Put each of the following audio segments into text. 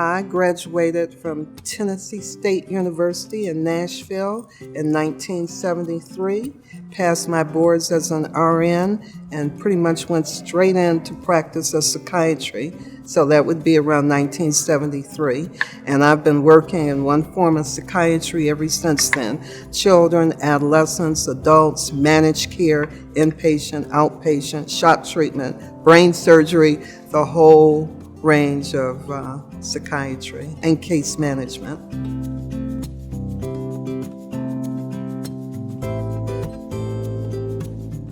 I graduated from Tennessee State University in Nashville in 1973, passed my boards as an RN, and pretty much went straight into practice of psychiatry. So that would be around 1973. And I've been working in one form of psychiatry ever since then. Children, adolescents, adults, managed care, inpatient, outpatient, shock treatment, brain surgery, the whole range of psychiatry and case management.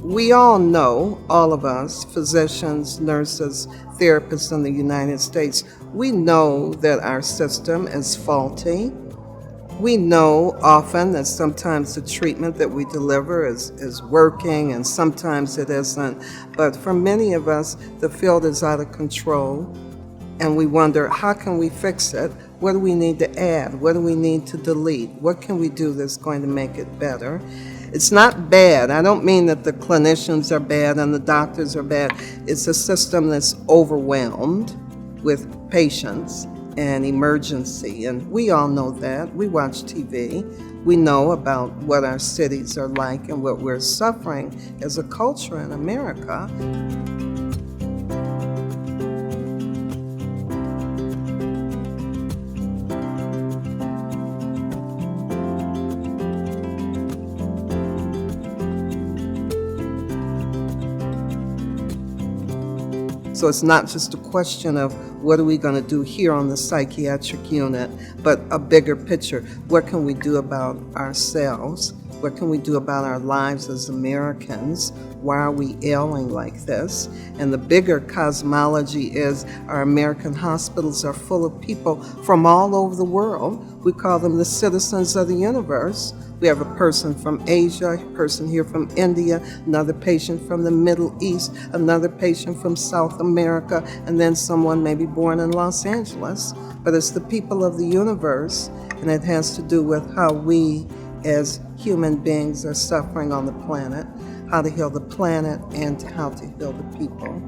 We all know, all of us, physicians, nurses, therapists in the United States, we know that our system is faulty. We know often that sometimes the treatment that we deliver is working and sometimes it isn't. But for many of us, the field is out of control. And we wonder, how can we fix it? What do we need to add? What do we need to delete? What can we do that's going to make it better? It's not bad. I don't mean that the clinicians are bad and the doctors are bad. It's a system that's overwhelmed with patients and emergency. And we all know that. We watch TV. We know about what our cities are like and what we're suffering as a culture in America. So it's not just a question of what are we going to do here on the psychiatric unit, but a bigger picture. What can we do about ourselves? What can we do about our lives as Americans? Why are we ailing like this? And the bigger cosmology is our American hospitals are full of people from all over the world. We call them the citizens of the universe. We have a person from Asia, a person here from India, another patient from the Middle East, another patient from South America, and then someone maybe born in Los Angeles. But it's the people of the universe, and it has to do with how we as human beings are suffering on the planet, how to heal the planet, and how to heal the people.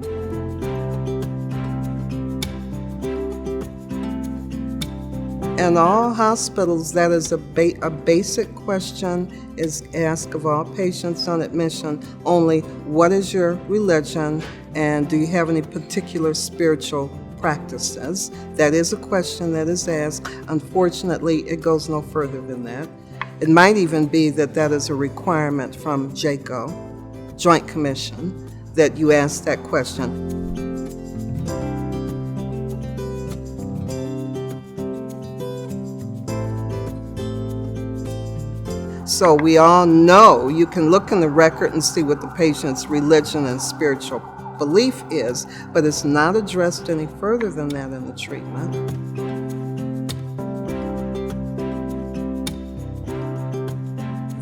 In all hospitals, that is a basic question is asked of all patients on admission only, what is your religion and do you have any particular spiritual practices? That is a question that is asked. Unfortunately, it goes no further than that. It might even be that that is a requirement from JACO, Joint Commission, that you ask that question. So we all know, you can look in the record and see what the patient's religion and spiritual belief is, but it's not addressed any further than that in the treatment.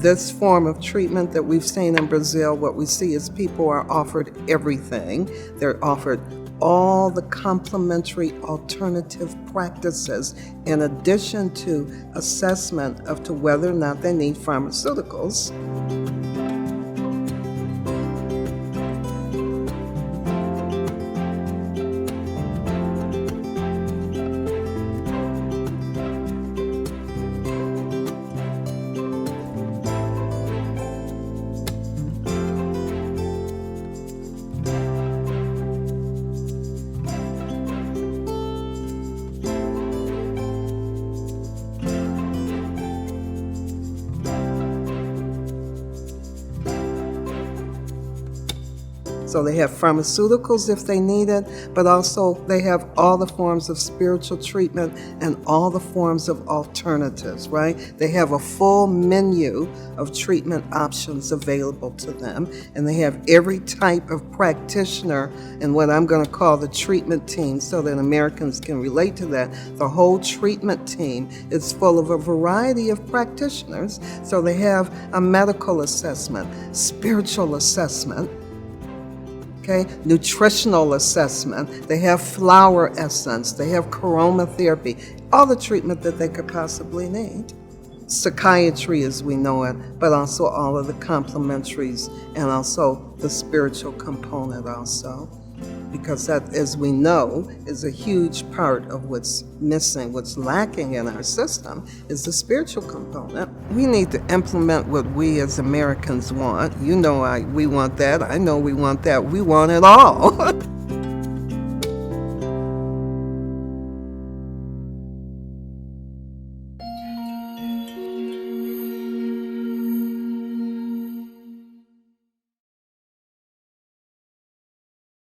This form of treatment that we've seen in Brazil, what we see is people are offered everything. They're offered all the complementary alternative practices in addition to assessment of to whether or not they need pharmaceuticals. So they have pharmaceuticals if they need it, but also they have all the forms of spiritual treatment and all the forms of alternatives, right? They have a full menu of treatment options available to them, and they have every type of practitioner in what I'm going to call the treatment team so that Americans can relate to that. The whole treatment team is full of a variety of practitioners. So they have a medical assessment, spiritual assessment, nutritional assessment, they have flower essence, they have chromotherapy, all the treatment that they could possibly need. Psychiatry as we know it, but also all of the complementaries and also the spiritual component also. because that, as we know, is a huge part of what's missing, what's lacking in our system, is the spiritual component. We need to implement what we as Americans want. You know, we want that. I know we want that. We want it all.